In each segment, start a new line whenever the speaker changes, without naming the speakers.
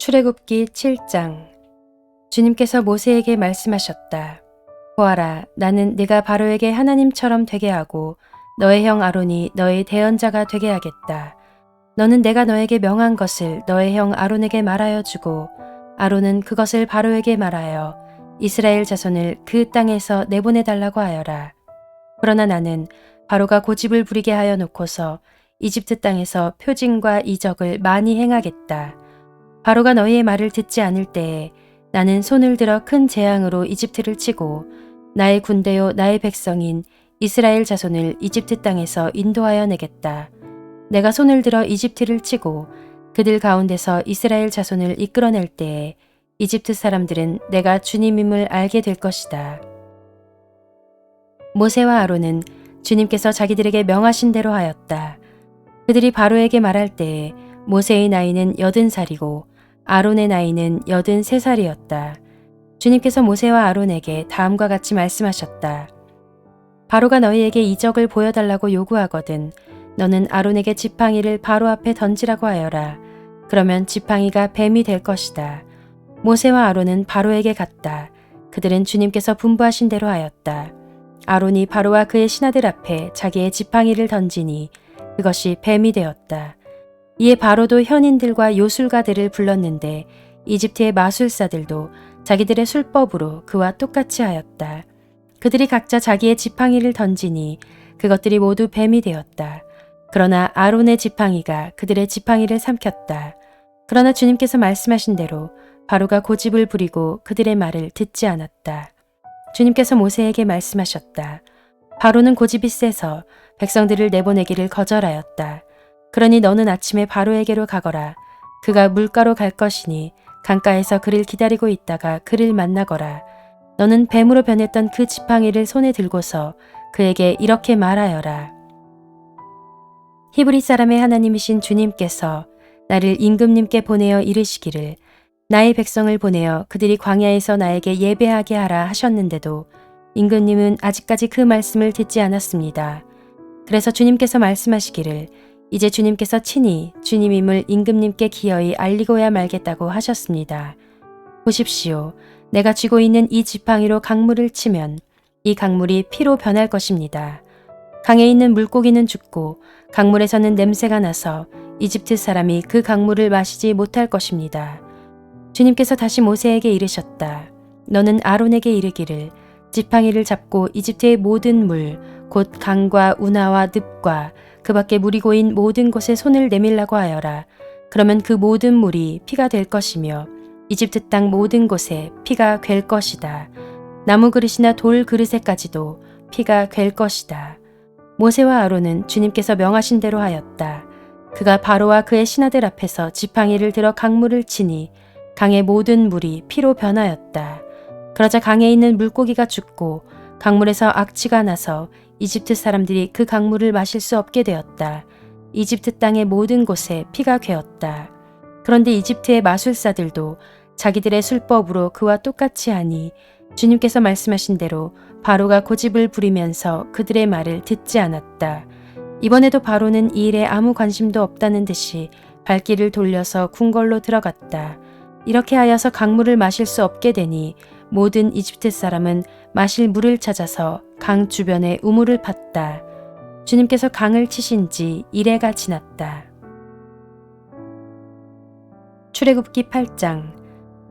출애굽기 7장. 주님께서 모세에게 말씀하셨다. 보아라, 나는 네가 바로에게 하나님처럼 되게 하고 너의 형 아론이 너의 대언자가 되게 하겠다. 너는 내가 너에게 명한 것을 너의 형 아론에게 말하여 주고 아론은 그것을 바로에게 말하여 이스라엘 자손을 그 땅에서 내보내달라고 하여라. 그러나 나는 바로가 고집을 부리게 하여 놓고서 이집트 땅에서 표징과 이적을 많이 행하겠다. 바로가 너희의 말을 듣지 않을 때에 나는 손을 들어 큰 재앙으로 이집트를 치고 나의 군대요 나의 백성인 이스라엘 자손을 이집트 땅에서 인도하여 내겠다. 내가 손을 들어 이집트를 치고 그들 가운데서 이스라엘 자손을 이끌어낼 때에 이집트 사람들은 내가 주님임을 알게 될 것이다. 모세와 아론은 주님께서 자기들에게 명하신 대로 하였다. 그들이 바로에게 말할 때에 모세의 나이는 80살이고 아론의 나이는 83살이었다. 주님께서 모세와 아론에게 다음과 같이 말씀하셨다. 바로가 너희에게 이적을 보여달라고 요구하거든 너는 아론에게 지팡이를 바로 앞에 던지라고 하여라. 그러면 지팡이가 뱀이 될 것이다. 모세와 아론은 바로에게 갔다. 그들은 주님께서 분부하신 대로 하였다. 아론이 바로와 그의 신하들 앞에 자기의 지팡이를 던지니 그것이 뱀이 되었다. 이에 바로도 현인들과 요술가들을 불렀는데 이집트의 마술사들도 자기들의 술법으로 그와 똑같이 하였다. 그들이 각자 자기의 지팡이를 던지니 그것들이 모두 뱀이 되었다. 그러나 아론의 지팡이가 그들의 지팡이를 삼켰다. 그러나 주님께서 말씀하신 대로 바로가 고집을 부리고 그들의 말을 듣지 않았다. 주님께서 모세에게 말씀하셨다. 바로는 고집이 세서 백성들을 내보내기를 거절하였다. 그러니 너는 아침에 바로에게로 가거라. 그가 물가로 갈 것이니 강가에서 그를 기다리고 있다가 그를 만나거라. 너는 뱀으로 변했던 그 지팡이를 손에 들고서 그에게 이렇게 말하여라. 히브리 사람의 하나님이신 주님께서 나를 임금님께 보내어 이르시기를 나의 백성을 보내어 그들이 광야에서 나에게 예배하게 하라 하셨는데도 임금님은 아직까지 그 말씀을 듣지 않았습니다. 그래서 주님께서 말씀하시기를 이제 주님께서 친히 주님임을 임금님께 기어이 알리고야 말겠다고 하셨습니다. 보십시오. 내가 쥐고 있는 이 지팡이로 강물을 치면 이 강물이 피로 변할 것입니다. 강에 있는 물고기는 죽고 강물에서는 냄새가 나서 이집트 사람이 그 강물을 마시지 못할 것입니다. 주님께서 다시 모세에게 이르셨다. 너는 아론에게 이르기를 지팡이를 잡고 이집트의 모든 물, 곧 강과 운하와 늪과 그 밖에 물이 고인 모든 곳에 손을 내밀라고 하여라. 그러면 그 모든 물이 피가 될 것이며 이집트 땅 모든 곳에 피가 괸 것이다. 나무 그릇이나 돌 그릇에까지도 피가 괸 것이다. 모세와 아론은 주님께서 명하신 대로 하였다. 그가 바로와 그의 신하들 앞에서 지팡이를 들어 강물을 치니 강의 모든 물이 피로 변하였다. 그러자 강에 있는 물고기가 죽고 강물에서 악취가 나서 이집트 사람들이 그 강물을 마실 수 없게 되었다. 이집트 땅의 모든 곳에 피가 괴었다. 그런데 이집트의 마술사들도 자기들의 술법으로 그와 똑같이 하니 주님께서 말씀하신 대로 바로가 고집을 부리면서 그들의 말을 듣지 않았다. 이번에도 바로는 이 일에 아무 관심도 없다는 듯이 발길을 돌려서 궁궐로 들어갔다. 이렇게 하여서 강물을 마실 수 없게 되니 모든 이집트 사람은 마실 물을 찾아서 강 주변에 우물을 팠다. 주님께서 강을 치신 지 이래가 지났다. 출애굽기 8장.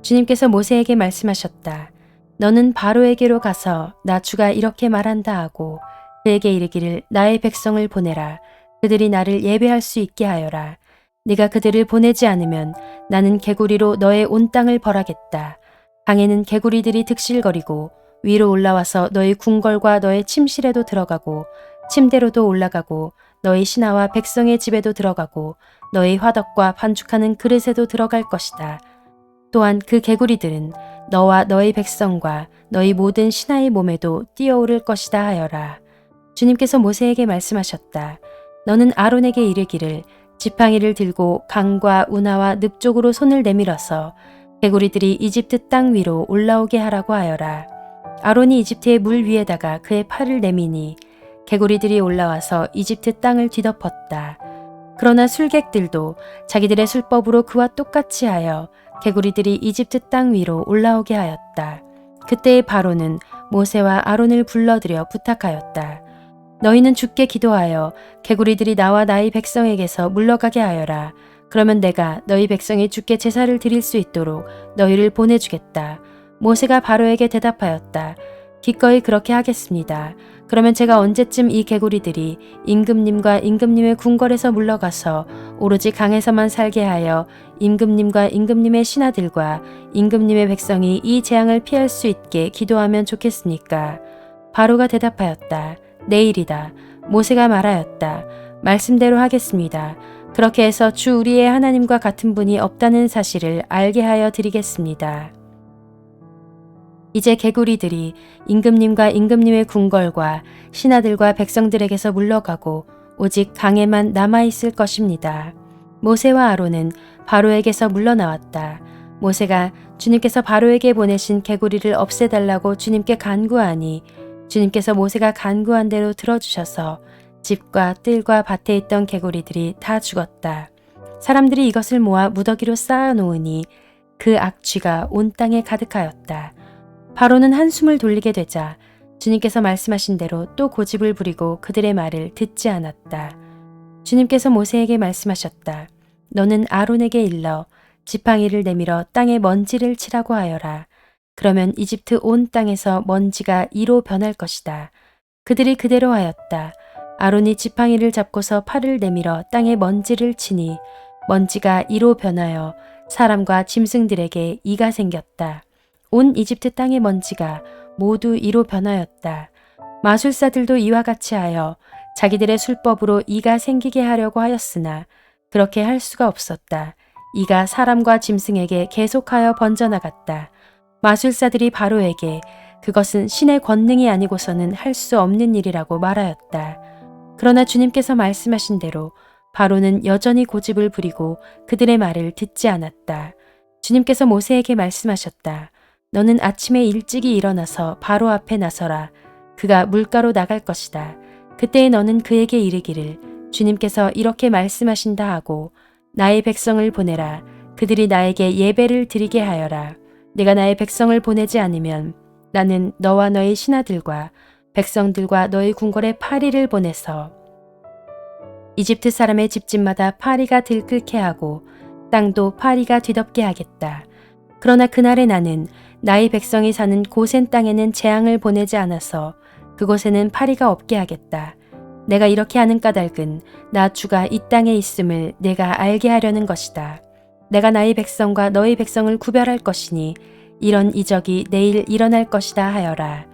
주님께서 모세에게 말씀하셨다. 너는 바로에게로 가서 나 주가 이렇게 말한다 하고 그에게 이르기를 나의 백성을 보내라. 그들이 나를 예배할 수 있게 하여라. 네가 그들을 보내지 않으면 나는 개구리로 너의 온 땅을 벌하겠다. 강에는 개구리들이 득실거리고 위로 올라와서 너의 궁궐과 너의 침실에도 들어가고 침대로도 올라가고 너의 신하와 백성의 집에도 들어가고 너의 화덕과 반죽하는 그릇에도 들어갈 것이다. 또한 그 개구리들은 너와 너의 백성과 너희 모든 신하의 몸에도 뛰어오를 것이다 하여라. 주님께서 모세에게 말씀하셨다. 너는 아론에게 이르기를 지팡이를 들고 강과 운하와 늪 쪽으로 손을 내밀어서 개구리들이 이집트 땅 위로 올라오게 하라고 하여라. 아론이 이집트의 물 위에다가 그의 팔을 내미니 개구리들이 올라와서 이집트 땅을 뒤덮었다. 그러나 술객들도 자기들의 술법으로 그와 똑같이 하여 개구리들이 이집트 땅 위로 올라오게 하였다. 그때의 바로는 모세와 아론을 불러들여 부탁하였다. 너희는 주께 기도하여 개구리들이 나와 나의 백성에게서 물러가게 하여라. 그러면 내가 너희 백성이 주께 제사를 드릴 수 있도록 너희를 보내주겠다. 모세가 바로에게 대답하였다. 기꺼이 그렇게 하겠습니다. 그러면 제가 언제쯤 이 개구리들이 임금님과 임금님의 궁궐에서 물러가서 오로지 강에서만 살게 하여 임금님과 임금님의 신하들과 임금님의 백성이 이 재앙을 피할 수 있게 기도하면 좋겠습니까? 바로가 대답하였다. 내일이다. 모세가 말하였다. 말씀대로 하겠습니다. 그렇게 해서 주 우리의 하나님과 같은 분이 없다는 사실을 알게 하여 드리겠습니다. 이제 개구리들이 임금님과 임금님의 궁궐과 신하들과 백성들에게서 물러가고 오직 강에만 남아있을 것입니다. 모세와 아론은 바로에게서 물러나왔다. 모세가 주님께서 바로에게 보내신 개구리를 없애달라고 주님께 간구하니 주님께서 모세가 간구한 대로 들어주셔서 집과 뜰과 밭에 있던 개구리들이 다 죽었다. 사람들이 이것을 모아 무더기로 쌓아놓으니 그 악취가 온 땅에 가득하였다. 바로는 한숨을 돌리게 되자 주님께서 말씀하신 대로 또 고집을 부리고 그들의 말을 듣지 않았다. 주님께서 모세에게 말씀하셨다. 너는 아론에게 일러 지팡이를 내밀어 땅에 먼지를 치라고 하여라. 그러면 이집트 온 땅에서 먼지가 이로 변할 것이다. 그들이 그대로 하였다. 아론이 지팡이를 잡고서 팔을 내밀어 땅에 먼지를 치니 먼지가 이로 변하여 사람과 짐승들에게 이가 생겼다. 온 이집트 땅의 먼지가 모두 이로 변하였다. 마술사들도 이와 같이 하여 자기들의 술법으로 이가 생기게 하려고 하였으나 그렇게 할 수가 없었다. 이가 사람과 짐승에게 계속하여 번져나갔다. 마술사들이 바로에게 그것은 신의 권능이 아니고서는 할 수 없는 일이라고 말하였다. 그러나 주님께서 말씀하신 대로 바로는 여전히 고집을 부리고 그들의 말을 듣지 않았다. 주님께서 모세에게 말씀하셨다. 너는 아침에 일찍이 일어나서 바로 앞에 나서라. 그가 물가로 나갈 것이다. 그때에 너는 그에게 이르기를 주님께서 이렇게 말씀하신다 하고 나의 백성을 보내라. 그들이 나에게 예배를 드리게 하여라. 내가 나의 백성을 보내지 않으면 나는 너와 너의 신하들과 백성들과 너의 궁궐에 파리를 보내서 이집트 사람의 집집마다 파리가 들끓게 하고 땅도 파리가 뒤덮게 하겠다. 그러나 그날에 나는 나의 백성이 사는 고센 땅에는 재앙을 보내지 않아서 그곳에는 파리가 없게 하겠다. 내가 이렇게 하는 까닭은 나 주가 이 땅에 있음을 내가 알게 하려는 것이다. 내가 나의 백성과 너의 백성을 구별할 것이니 이런 이적이 내일 일어날 것이다 하여라.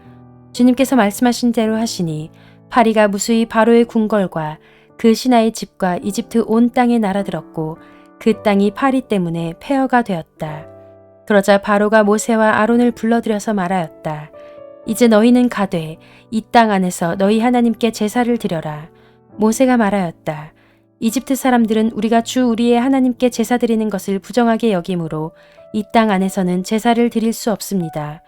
주님께서 말씀하신 대로 하시니 파리가 무수히 바로의 궁궐과 그 신하의 집과 이집트 온 땅에 날아들었고 그 땅이 파리 때문에 폐허가 되었다. 그러자 바로가 모세와 아론을 불러들여서 말하였다. 이제 너희는 가되 이 땅 안에서 너희 하나님께 제사를 드려라. 모세가 말하였다. 이집트 사람들은 우리가 주 우리의 하나님께 제사 드리는 것을 부정하게 여기므로 이 땅 안에서는 제사를 드릴 수 없습니다.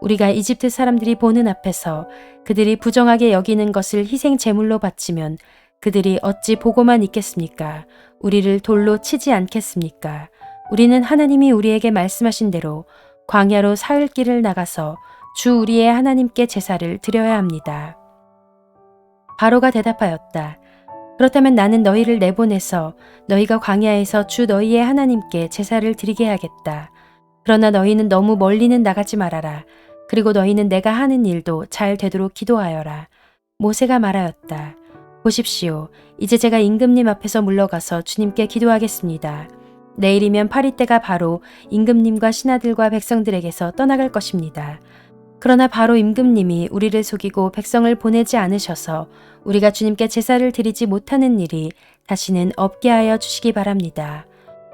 우리가 이집트 사람들이 보는 앞에서 그들이 부정하게 여기는 것을 희생 제물로 바치면 그들이 어찌 보고만 있겠습니까? 우리를 돌로 치지 않겠습니까? 우리는 하나님이 우리에게 말씀하신 대로 광야로 사흘 길을 나가서 주 우리의 하나님께 제사를 드려야 합니다. 바로가 대답하였다. 그렇다면 나는 너희를 내보내서 너희가 광야에서 주 너희의 하나님께 제사를 드리게 하겠다. 그러나 너희는 너무 멀리는 나가지 말아라. 그리고 너희는 내가 하는 일도 잘 되도록 기도하여라. 모세가 말하였다. 보십시오. 이제 제가 임금님 앞에서 물러가서 주님께 기도하겠습니다. 내일이면 파리 때가 바로 임금님과 신하들과 백성들에게서 떠나갈 것입니다. 그러나 바로 임금님이 우리를 속이고 백성을 보내지 않으셔서 우리가 주님께 제사를 드리지 못하는 일이 다시는 없게 하여 주시기 바랍니다.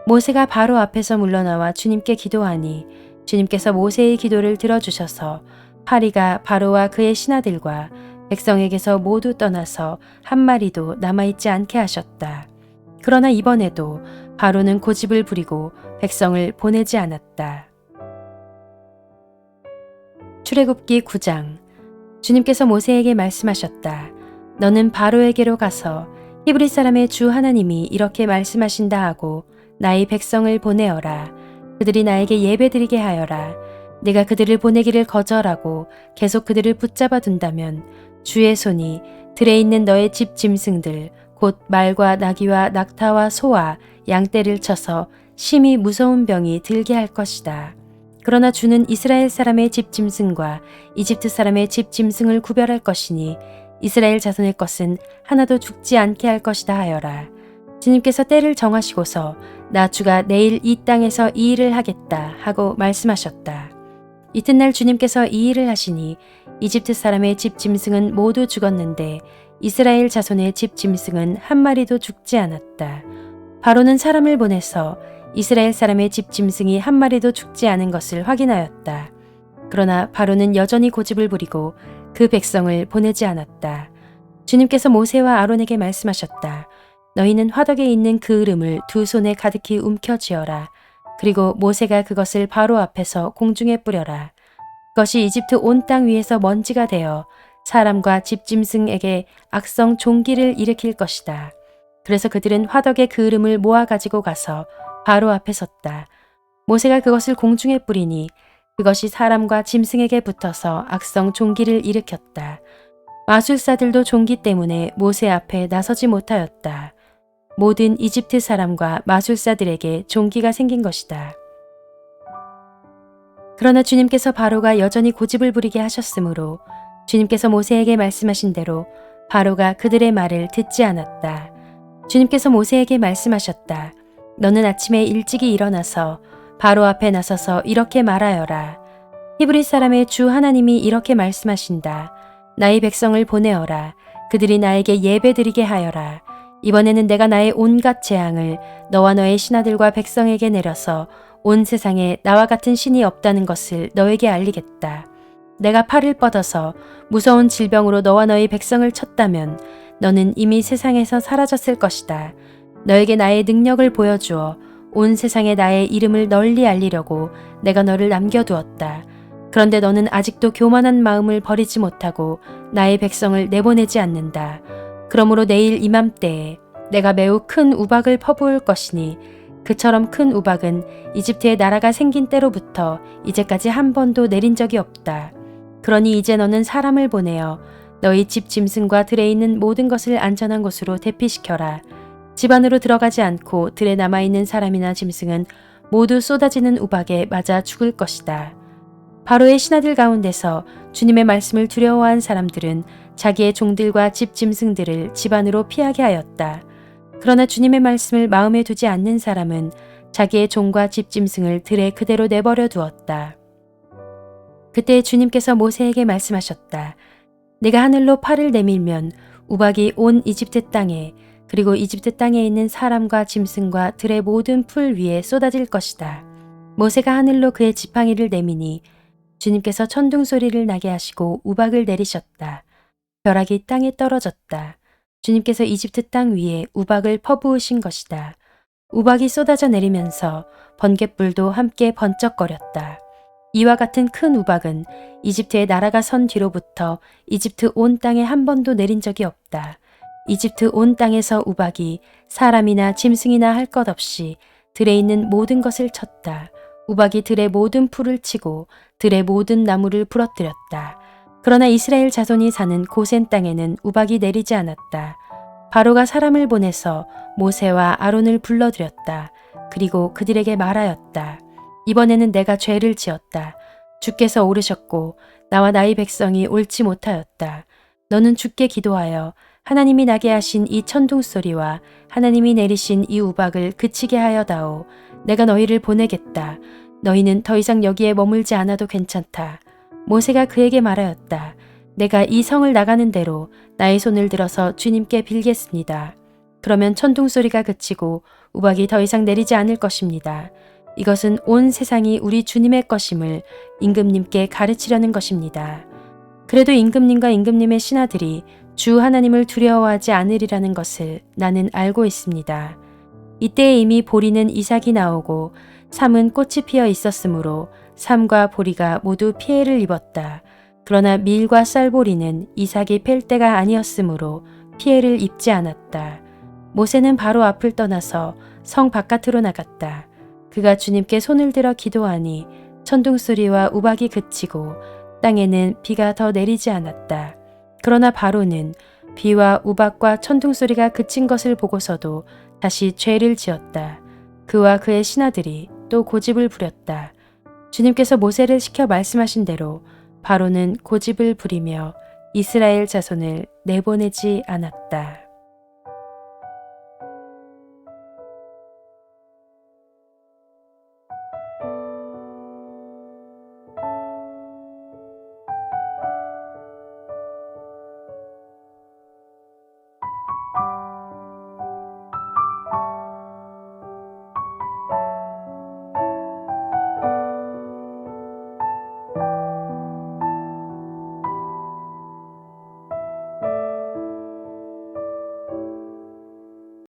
모세가 바로 앞에서 물러나와 주님께 기도하니 주님께서 모세의 기도를 들어주셔서 파리가 바로와 그의 신하들과 백성에게서 모두 떠나서 한 마리도 남아있지 않게 하셨다. 그러나 이번에도 바로는 고집을 부리고 백성을 보내지 않았다. 출애굽기 9장. 주님께서 모세에게 말씀하셨다. 너는 바로에게로 가서 히브리 사람의 주 하나님이 이렇게 말씀하신다 하고 나의 백성을 보내어라. 그들이 나에게 예배드리게 하여라. 내가 그들을 보내기를 거절하고 계속 그들을 붙잡아 둔다면 주의 손이 들에 있는 너의 집 짐승들 곧 말과 나귀와 낙타와 소와 양떼를 쳐서 심히 무서운 병이 들게 할 것이다. 그러나 주는 이스라엘 사람의 집 짐승과 이집트 사람의 집 짐승을 구별할 것이니 이스라엘 자손의 것은 하나도 죽지 않게 할 것이다 하여라. 주님께서 때를 정하시고서 나 주가 내일 이 땅에서 이 일을 하겠다 하고 말씀하셨다. 이튿날 주님께서 이 일을 하시니 이집트 사람의 집 짐승은 모두 죽었는데 이스라엘 자손의 집 짐승은 한 마리도 죽지 않았다. 바로는 사람을 보내서 이스라엘 사람의 집 짐승이 한 마리도 죽지 않은 것을 확인하였다. 그러나 바로는 여전히 고집을 부리고 그 백성을 보내지 않았다. 주님께서 모세와 아론에게 말씀하셨다. 너희는 화덕에 있는 그 이름을 두 손에 가득히 움켜쥐어라. 그리고 모세가 그것을 바로 앞에서 공중에 뿌려라. 그것이 이집트 온 땅 위에서 먼지가 되어 사람과 집 짐승에게 악성 종기를 일으킬 것이다. 그래서 그들은 화덕에 그 이름을 모아 가지고 가서 바로 앞에 섰다. 모세가 그것을 공중에 뿌리니 그것이 사람과 짐승에게 붙어서 악성 종기를 일으켰다. 마술사들도 종기 때문에 모세 앞에 나서지 못하였다. 모든 이집트 사람과 마술사들에게 종기가 생긴 것이다. 그러나 주님께서 바로가 여전히 고집을 부리게 하셨으므로 주님께서 모세에게 말씀하신 대로 바로가 그들의 말을 듣지 않았다. 주님께서 모세에게 말씀하셨다. 너는 아침에 일찍이 일어나서 바로 앞에 나서서 이렇게 말하여라. 히브리 사람의 주 하나님이 이렇게 말씀하신다. 나의 백성을 보내어라. 그들이 나에게 예배드리게 하여라. 이번에는 내가 나의 온갖 재앙을 너와 너의 신하들과 백성에게 내려서 온 세상에 나와 같은 신이 없다는 것을 너에게 알리겠다. 내가 팔을 뻗어서 무서운 질병으로 너와 너의 백성을 쳤다면 너는 이미 세상에서 사라졌을 것이다. 너에게 나의 능력을 보여주어 온 세상에 나의 이름을 널리 알리려고 내가 너를 남겨두었다. 그런데 너는 아직도 교만한 마음을 버리지 못하고 나의 백성을 내보내지 않는다. 그러므로 내일 이맘때에 내가 매우 큰 우박을 퍼부을 것이니 그처럼 큰 우박은 이집트의 나라가 생긴 때로부터 이제까지 한 번도 내린 적이 없다. 그러니 이제 너는 사람을 보내어 너희 집 짐승과 들에 있는 모든 것을 안전한 곳으로 대피시켜라. 집 안으로 들어가지 않고 들에 남아있는 사람이나 짐승은 모두 쏟아지는 우박에 맞아 죽을 것이다. 바로의 신하들 가운데서 주님의 말씀을 두려워한 사람들은 자기의 종들과 집 짐승들을 집 안으로 피하게 하였다. 그러나 주님의 말씀을 마음에 두지 않는 사람은 자기의 종과 집 짐승을 들에 그대로 내버려 두었다. 그때 주님께서 모세에게 말씀하셨다. 내가 하늘로 팔을 내밀면 우박이 온 이집트 땅에 그리고 이집트 땅에 있는 사람과 짐승과 들의 모든 풀 위에 쏟아질 것이다. 모세가 하늘로 그의 지팡이를 내미니 주님께서 천둥 소리를 나게 하시고 우박을 내리셨다. 벼락이 땅에 떨어졌다. 주님께서 이집트 땅 위에 우박을 퍼부으신 것이다. 우박이 쏟아져 내리면서 번갯불도 함께 번쩍거렸다. 이와 같은 큰 우박은 이집트의 나라가 선 뒤로부터 이집트 온 땅에 한 번도 내린 적이 없다. 이집트 온 땅에서 우박이 사람이나 짐승이나 할 것 없이 들에 있는 모든 것을 쳤다. 우박이 들의 모든 풀을 치고 들의 모든 나무를 부러뜨렸다. 그러나 이스라엘 자손이 사는 고센 땅에는 우박이 내리지 않았다. 바로가 사람을 보내서 모세와 아론을 불러들였다. 그리고 그들에게 말하였다. 이번에는 내가 죄를 지었다. 주께서 오르셨고 나와 나의 백성이 옳지 못하였다. 너는 주께 기도하여 하나님이 나게 하신 이 천둥 소리와 하나님이 내리신 이 우박을 그치게 하여다오. 내가 너희를 보내겠다. 너희는 더 이상 여기에 머물지 않아도 괜찮다. 모세가 그에게 말하였다. 내가 이 성을 나가는 대로 나의 손을 들어서 주님께 빌겠습니다. 그러면 천둥 소리가 그치고 우박이 더 이상 내리지 않을 것입니다. 이것은 온 세상이 우리 주님의 것임을 임금님께 가르치려는 것입니다. 그래도 임금님과 임금님의 신하들이 주 하나님을 두려워하지 않으리라는 것을 나는 알고 있습니다. 이때에 이미 보리는 이삭이 나오고 삼은 꽃이 피어 있었으므로 삼과 보리가 모두 피해를 입었다. 그러나 밀과 쌀보리는 이삭이 팰 때가 아니었으므로 피해를 입지 않았다. 모세는 바로 앞을 떠나서 성 바깥으로 나갔다. 그가 주님께 손을 들어 기도하니 천둥소리와 우박이 그치고 땅에는 비가 더 내리지 않았다. 그러나 바로는 비와 우박과 천둥소리가 그친 것을 보고서도 다시 죄를 지었다. 그와 그의 신하들이 또 고집을 부렸다. 주님께서 모세를 시켜 말씀하신 대로 바로는 고집을 부리며 이스라엘 자손을 내보내지 않았다.